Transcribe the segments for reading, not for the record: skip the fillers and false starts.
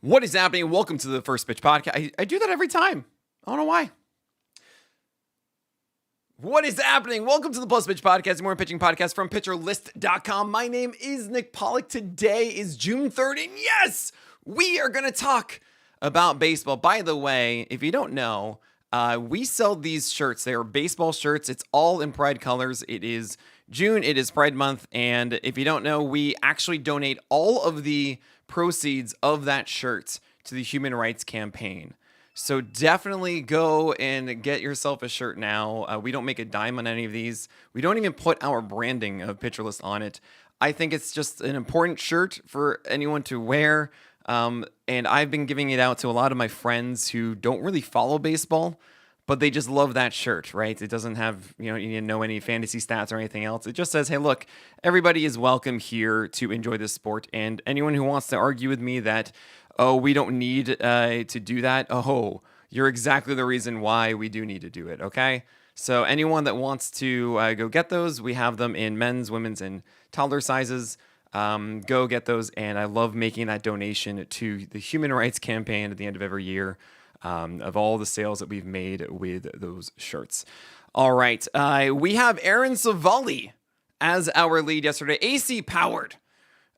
What is happening? Welcome to the First Pitch Podcast. I do that every time. I don't know why. What is happening? Welcome to the Plus Pitch Podcast, more pitching podcast from pitcherlist.com. My name is Nick Pollack. Today is June 3rd, and yes, we are going to talk about baseball. By the way, if you don't know, we sell these shirts. They are baseball shirts. It's all in Pride colors. It is June. It is Pride Month. And if you don't know, we actually donate all of the proceeds of that shirt to the Human Rights Campaign. So definitely go and get yourself a shirt now. We don't make a dime on any of these. We don't even put our branding of Pitcher List on it. I think it's just an important shirt for anyone to wear. And I've been giving it out to a lot of my friends who don't really follow baseball, but they just love that shirt, right? It doesn't have, you need to know any fantasy stats or anything else. It just says, hey, look, everybody is welcome here to enjoy this sport. And anyone who wants to argue with me that, oh, we don't need to do that, oh, you're exactly the reason why we do need to do it, okay? So anyone that wants to go get those, we have them in men's, women's, and toddler sizes. Go get those, and I love making that donation to the Human Rights Campaign at the end of every year. Of all the sales that we've made with those shirts. All right. We have Aaron Civale as our lead yesterday. AC powered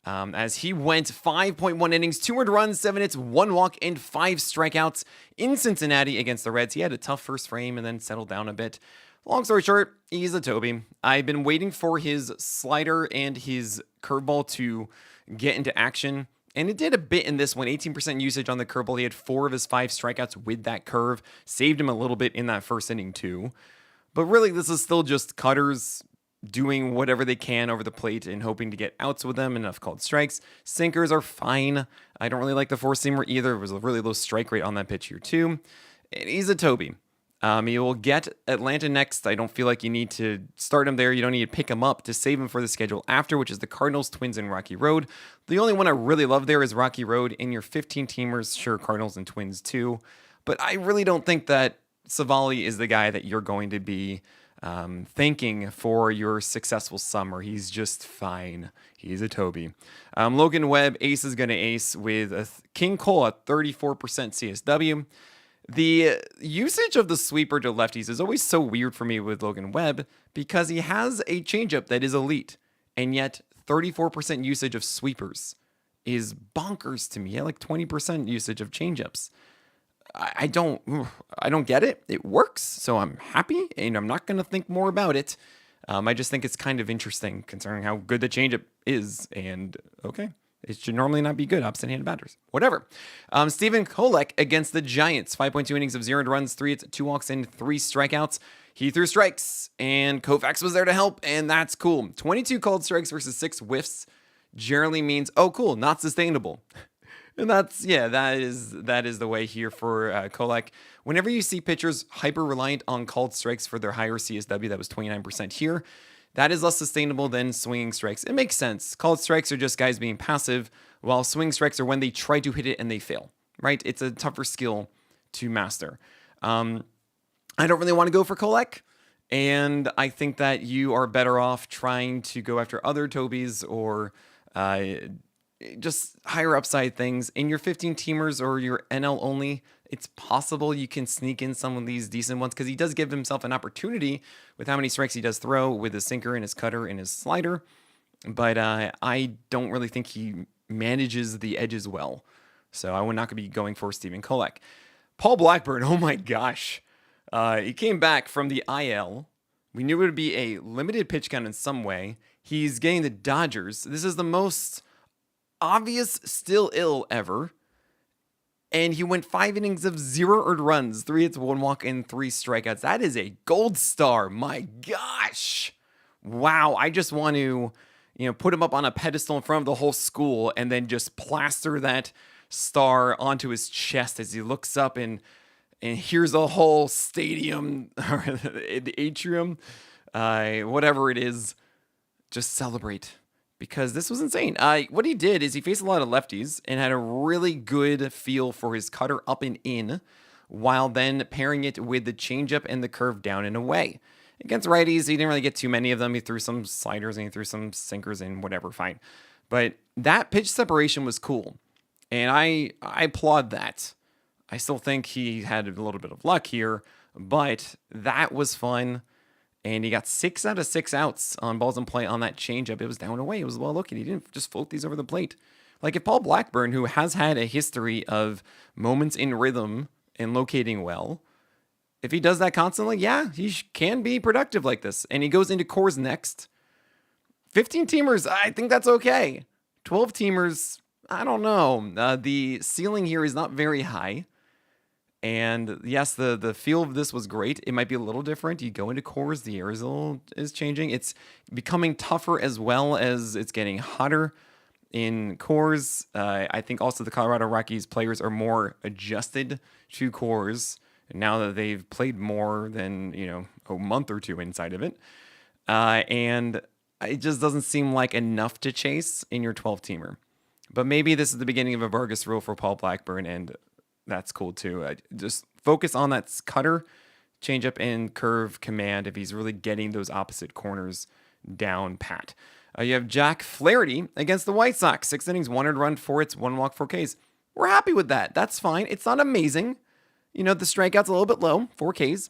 as he went 5.1 innings, 2 earned runs, 7 hits, 1 walk, and 5 strikeouts in Cincinnati against the Reds. He had a tough first frame and then settled down a bit. Long story short, he's a Toby. I've been waiting for his slider and his curveball to get into action. And it did a bit in this one, 18% usage on the curveball. He had 4 of his 5 strikeouts with that curve. Saved him a little bit in that first inning too. But really, this is still just cutters doing whatever they can over the plate and hoping to get outs with them, enough called strikes. Sinkers are fine. I don't really like the four-seamer either. There was a really low strike rate on that pitch here too. And he's a Toby. You will get Atlanta next. I don't feel like you need to start him there. You don't need to pick him up to save him for the schedule after, which is the Cardinals, Twins, and Rocky Road. The only one I really love there is Rocky Road. In your 15-teamers, sure, Cardinals and Twins too. But I really don't think that Civale is the guy that you're going to be thanking for your successful summer. He's just fine. He's a Toby. Logan Webb, ace is going to ace with a King Cole at 34% CSW. The usage of the sweeper to lefties is always so weird for me with Logan Webb because he has a changeup that is elite, and yet 34% usage of sweepers is bonkers to me. I like 20% usage of changeups. I don't get it. It works, so I'm happy, and I'm not going to think more about it. I just think it's kind of interesting concerning how good the changeup is, and okay. It should normally not be good. Opposite-handed batters. Whatever. Stephen Pollack against the Giants. 5.2 innings of 0 runs, 3 hits, 2 walks, and 3 strikeouts. He threw strikes, and Koufax was there to help, and that's cool. 22 called strikes versus 6 whiffs generally means, oh, cool, not sustainable. And that is the way here for Pollack. Whenever you see pitchers hyper-reliant on called strikes for their higher CSW, that was 29% here, that is less sustainable than swinging strikes. It makes sense. Called strikes are just guys being passive, while swing strikes are when they try to hit it and they fail, right? It's a tougher skill to master. I don't really want to go for Pollack, and I think that you are better off trying to go after other Tobys or just higher upside things. In your 15-teamers or your NL only, it's possible you can sneak in some of these decent ones because he does give himself an opportunity with how many strikes he does throw with his sinker and his cutter and his slider. But I don't really think he manages the edges well. So I would not be going for Stephen Pollack. Paul Blackburn, oh my gosh. He came back from the IL. We knew it would be a limited pitch count in some way. He's getting the Dodgers. This is the most obvious still ill ever. And he went 5 innings of 0 earned runs, 3 hits, 1 walk, and 3 strikeouts. That is a gold star. My gosh. Wow. I just want to, put him up on a pedestal in front of the whole school and then just plaster that star onto his chest as he looks up and here's a whole stadium, or the atrium, whatever it is, just celebrate. Because this was insane. What he did is he faced a lot of lefties and had a really good feel for his cutter up and in, while then pairing it with the changeup and the curve down and away. Against righties, he didn't really get too many of them. He threw some sliders and he threw some sinkers and whatever, fine. But that pitch separation was cool. And I applaud that. I still think he had a little bit of luck here, but that was fun. And he got 6 out of 6 outs on balls in play on that changeup. It was down and away. It was well looking. He didn't just float these over the plate. Like if Paul Blackburn, who has had a history of moments in rhythm and locating well, if he does that constantly, yeah, he can be productive like this. And he goes into Coors next. 15 teamers, I think that's okay. 12 teamers, I don't know. The ceiling here is not very high. And yes, the feel of this was great. It might be a little different. You go into Coors, the air is changing. It's becoming tougher as well as it's getting hotter in Coors. I think also the Colorado Rockies players are more adjusted to Coors now that they've played more than, a month or two inside of it. And it just doesn't seem like enough to chase in your 12-teamer. But maybe this is the beginning of a Vargas rule for Paul Blackburn, and that's cool too. Just focus on that cutter, changeup, and curve command if he's really getting those opposite corners down pat. You have Jack Flaherty against the White Sox. 6 innings, 1 earned run, 4 hits, 1 walk, 4 Ks. We're happy with that. That's fine. It's not amazing. The strikeout's a little bit low, 4 Ks.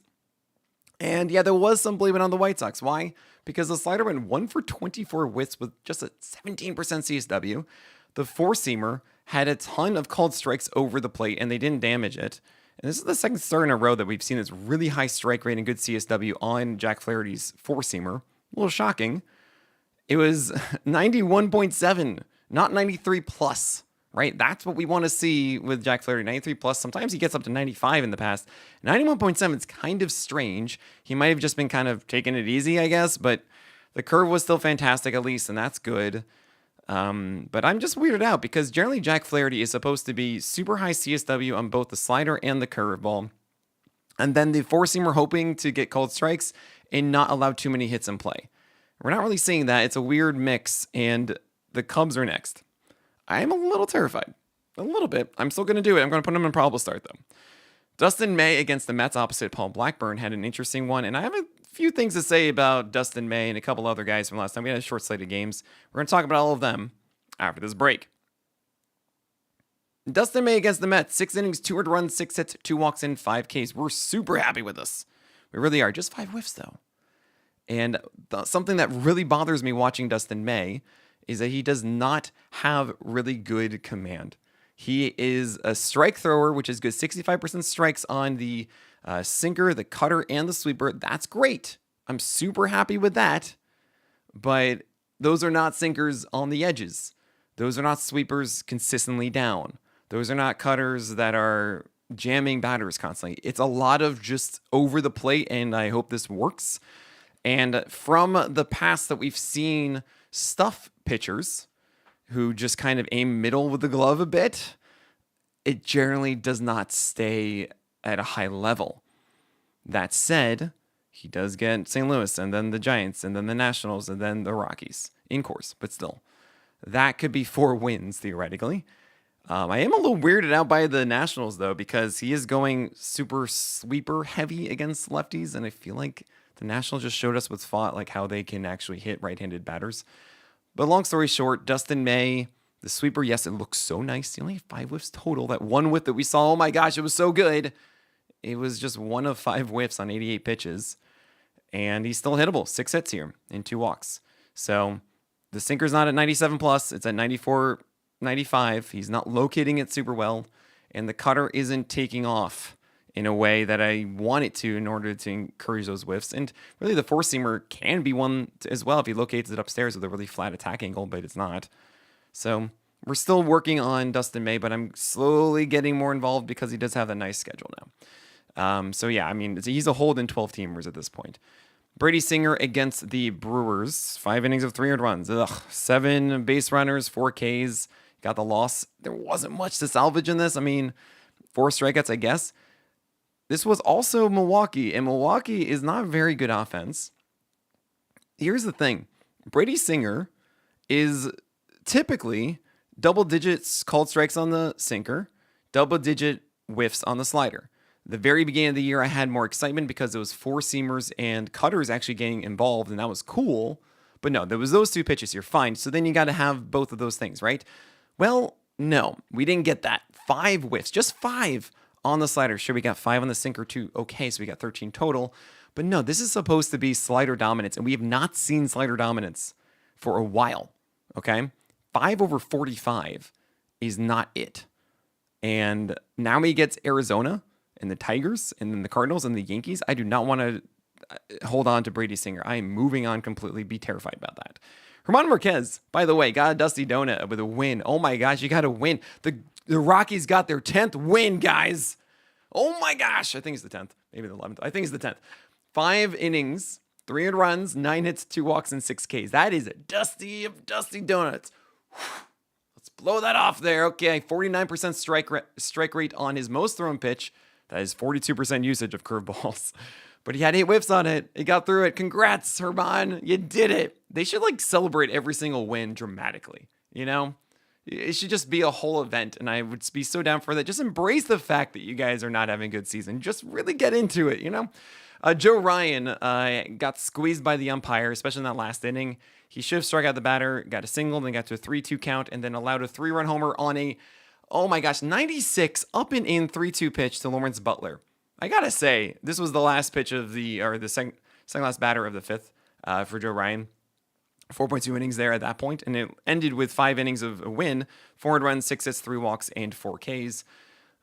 And yeah, there was some blaming on the White Sox. Why? Because the slider went 1 for 24 whiffs with just a 17% CSW. The 4-seamer had a ton of called strikes over the plate, and they didn't damage it. And this is the second start in a row that we've seen this really high strike rate and good CSW on Jack Flaherty's 4-seamer. A little shocking. It was 91.7, not 93 plus, right? That's what we want to see with Jack Flaherty, 93 plus. Sometimes he gets up to 95 in the past. 91.7 is kind of strange. He might have just been kind of taking it easy, I guess, but the curve was still fantastic at least, and that's good. But I'm just weirded out because generally Jack Flaherty is supposed to be super high CSW on both the slider and the curveball. And then the 4-seamer hoping to get called strikes and not allow too many hits in play. We're not really seeing that. It's a weird mix, and the Cubs are next. I am a little terrified. A little bit. I'm still going to do it. I'm going to put him in probable start, though. Dustin May against the Mets opposite Paul Blackburn had an interesting one, and I have a few things to say about Dustin May and a couple other guys from last time. We had a short slate of games. We're going to talk about all of them after this break. Dustin May against the Mets. 6 innings, 2 earned runs, 6 hits, 2 walks in, 5 Ks. We're super happy with this. We really are. Just 5 whiffs, though. And something that really bothers me watching Dustin May is that he does not have really good command. He is a strike thrower, which is good. 65% strikes on the sinker, the cutter, and the sweeper. That's great. I'm super happy with that. But those are not sinkers on the edges. Those are not sweepers consistently down. Those are not cutters that are jamming batters constantly. It's a lot of just over the plate, and I hope this works. And from the past that we've seen stuff pitchers who just kind of aim middle with the glove a bit, it generally does not stay at a high level. That said, he does get St. Louis and then the Giants and then the Nationals and then the Rockies in course, but still, that could be 4 wins theoretically. I am a little weirded out by the Nationals though, because he is going super sweeper heavy against lefties, and I feel like the Nationals just showed us what's fought, like how they can actually hit right-handed batters. But long story short, Dustin May, the sweeper, yes, it looks so nice. He only had 5 whiffs total. That one whiff that we saw, oh my gosh, it was so good. It was just 1 of 5 whiffs on 88 pitches. And he's still hittable. 6 hits here and 2 walks. So the sinker's not at 97 plus. It's at 94, 95. He's not locating it super well. And the cutter isn't taking off in a way that I want it to in order to encourage those whiffs. And really the 4-seamer can be one as well if he locates it upstairs with a really flat attack angle, but it's not. So we're still working on Dustin May, but I'm slowly getting more involved because he does have a nice schedule now. So yeah, I mean, he's a hold in 12 teamers at this point. Brady Singer against the Brewers. 5 innings of 3 earned runs. 7 base runners, 4 Ks. Got the loss. There wasn't much to salvage in this. I mean, 4 strikeouts, I guess. This was also Milwaukee, and Milwaukee is not a very good offense. Here's the thing. Brady Singer is typically double digits called strikes on the sinker, double digit whiffs on the slider. The very beginning of the year, I had more excitement because it was 4-seamers and cutters actually getting involved, and that was cool. But no, there was those 2 pitches here. Fine. So then you got to have both of those things, right? Well, No, we didn't get that. 5 whiffs, just 5 on the slider. Sure, we got 5 on the sinker too. Okay, so we got 13 total. But no, this is supposed to be slider dominance, and we have not seen slider dominance for a while. Okay, 5 over 45 is not it. And now he gets Arizona and the Tigers and then the Cardinals and the Yankees. I do not want to hold on to Brady Singer. I am moving on completely. Be terrified about that. Herman Marquez, by the way, got a dusty donut with a win. Oh my gosh, you got to win. The Rockies got their 10th win, guys. Oh my gosh. I think it's the 10th. Maybe the 11th. I think it's the 10th. 5 innings, 300 runs, 9 hits, 2 walks, and 6 Ks. That is a dusty of dusty donuts. Let's blow that off there. Okay, 49% strike rate on his most thrown pitch. That is 42% usage of curveballs. But he had 8 whiffs on it. He got through it. Congrats, Herman. You did it. They should celebrate every single win dramatically. You know? It should just be a whole event, and I would be so down for that. Just embrace the fact that you guys are not having a good season. Just really get into it, you know? Joe Ryan got squeezed by the umpire, especially in that last inning. He should have struck out the batter, got a single, then got to a 3-2 count, and then allowed a 3-run homer on a, oh my gosh, 96 up and in 3-2 pitch to Lawrence Butler. I gotta say, this was the last pitch of the second last batter of the 5th for Joe Ryan. 4.2 innings there at that point, and it ended with 5 innings of a win, 400 runs, 6 hits, 3 walks, and 4 Ks.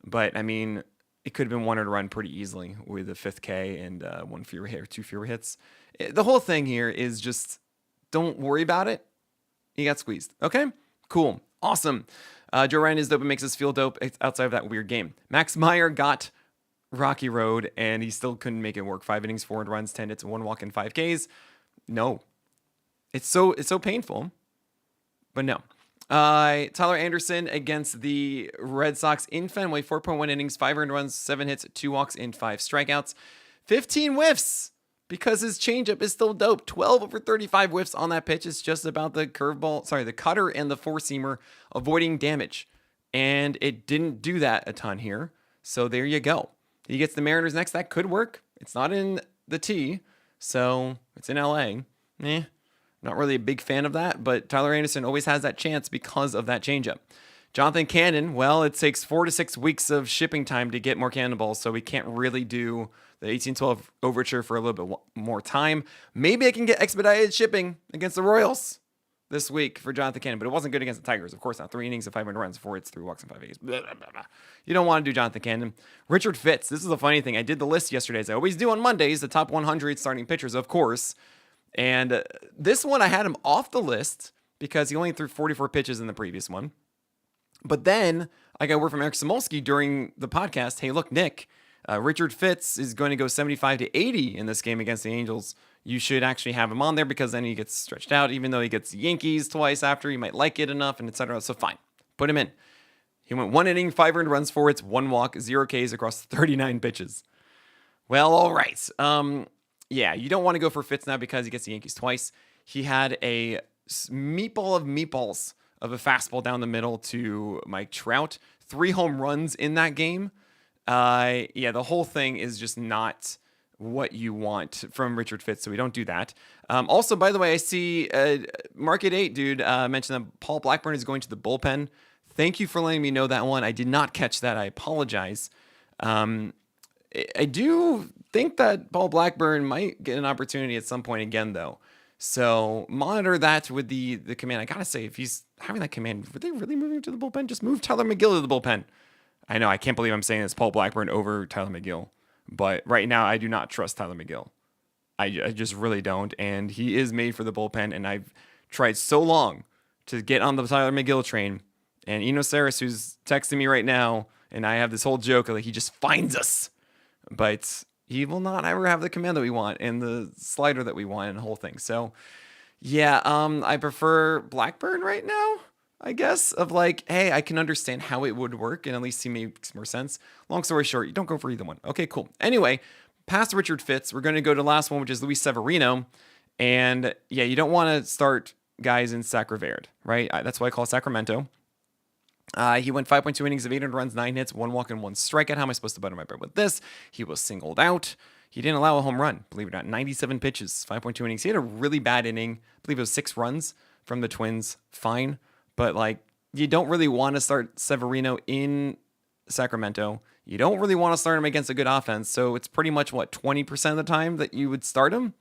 But, I mean, it could have been 1 run pretty easily with a 5th K and 1 fewer hit or 2 fewer hits. The whole thing here is just don't worry about it. He got squeezed. Okay? Cool. Awesome. Joe Ryan is dope and makes us feel dope outside of that weird game. Max Meyer got Rocky Road, and he still couldn't make it work. 5 innings, 400 runs, 10 hits, 1 walk, and 5 Ks. No. It's so painful, but no. Tyler Anderson against the Red Sox in Fenway, 4.1 innings, 500 runs, 7 hits, 2 walks, and 5 strikeouts. 15 whiffs because his changeup is still dope. 12 over 35 whiffs on that pitch. It's just about the the cutter and the 4-seamer avoiding damage. And it didn't do that a ton here. So there you go. He gets the Mariners next. That could work. It's not in the T, so it's in LA. Not really a big fan of that, but Tyler Anderson always has that chance because of that changeup. Jonathan Cannon, well, it takes 4 to 6 weeks of shipping time to get more cannonballs, so we can't really do the 1812 overture for a little bit more time. Maybe I can get expedited shipping against the Royals this week for Jonathan Cannon, but it wasn't good against the Tigers. Of course not. 3 innings of 500 runs, 4 hits, 3 walks, and 5 Ks. Blah, blah, blah, blah. You don't want to do Jonathan Cannon. Richard Fitz, this is a funny thing. I did the list yesterday, as I always do on Mondays, the top 100 starting pitchers, of course. And this one, I had him off the list because he only threw 44 pitches in the previous one. But then I got word from Eric Samolsky during the podcast. Hey, look, Nick, Richard Fitz is going to go 75 to 80 in this game against the Angels. You should actually have him on there because then he gets stretched out. Even though he gets the Yankees twice after, he might like it enough and etc. So fine, put him in. He went 1 inning, 5 runs, 4 hits, 1 walk, 0 Ks across 39 pitches. Well, all right. Yeah, you don't want to go for Fitz now because he gets the Yankees twice. He had a meatball of meatballs of a fastball down the middle to Mike Trout. 3 home runs in that game. Yeah, the whole thing is just not what you want from Richard Fitz, so we don't do that. Also, by the way, I see Market 8, dude, mentioned that Paul Blackburn is going to the bullpen. Thank you for letting me know that one. I did not catch that. I apologize. I do think that Paul Blackburn might get an opportunity at some point again, though. So monitor that with the command. I gotta say, if he's having that command, were they really moving to the bullpen? Just move Tyler McGill to the bullpen. I know, I can't believe I'm saying this, Paul Blackburn over Tyler McGill. But right now, I do not trust Tyler McGill. I just really don't. And he is made for the bullpen. And I've tried so long to get on the Tyler McGill train. And Eno Saris, who's texting me right now, and I have this whole joke like he just finds us. But he will not ever have the command that we want and the slider that we want and the whole thing. So, yeah, I prefer Blackburn right now, I guess, of hey, I can understand how it would work and at least he makes more sense. Long story short, you don't go for either one. Okay, cool. Anyway, past Richard Fitz, we're going to go to the last one, which is Luis Severino. And, yeah, you don't want to start guys in Sacraverde, right? That's why I call it Sacramento. He went 5.2 innings of 800 runs, 9 hits, 1 walk, and 1 strikeout. How am I supposed to butter my bread with this? He was singled out. He didn't allow a home run, believe it or not. 97 pitches, 5.2 innings. He had a really bad inning. I believe it was 6 runs from the Twins. Fine. But, You don't really want to start Severino in Sacramento. You don't really want to start him against a good offense. So it's pretty much, 20% of the time that you would start him?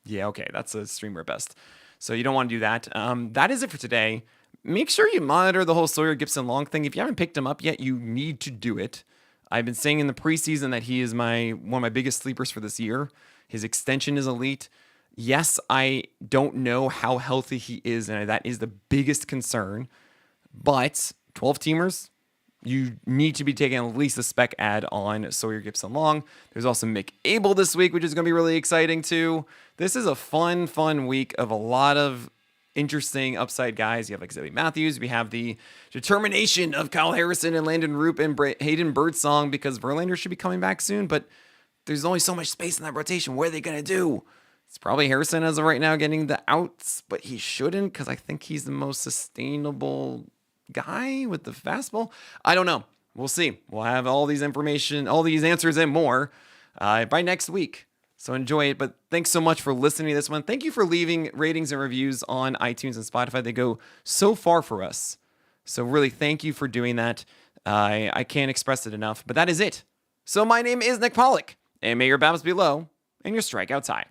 Yeah, okay, that's a streamer best. So you don't want to do that. That is it for today. Make sure you monitor the whole Sawyer Gipson-Long thing. If you haven't picked him up yet, you need to do it. I've been saying in the preseason that he is one of my biggest sleepers for this year. His extension is elite. Yes, I don't know how healthy he is, and that is the biggest concern. But 12 teamers, you need to be taking at least a spec ad on Sawyer Gipson-Long. There's also Mick Abel this week, which is going to be really exciting too. This is a fun week of a lot of interesting upside guys. You have like Zoe Matthews. We have the determination of Kyle Harrison and Landon Roop and Hayden Birdsong, because Verlander should be coming back soon, but there's only so much space in that rotation. What are they going to do? It's probably Harrison as of right now getting the outs, but he shouldn't, because I think he's the most sustainable guy with the fastball. I don't know. We'll see. We'll have all these information, all these answers and more by next week. So enjoy it. But thanks so much for listening to this one. Thank you for leaving ratings and reviews on iTunes and Spotify. They go so far for us. So really, thank you for doing that. I can't express it enough, but that is it. So my name is Nick Pollack, and may your BABs be low and your strikeouts high.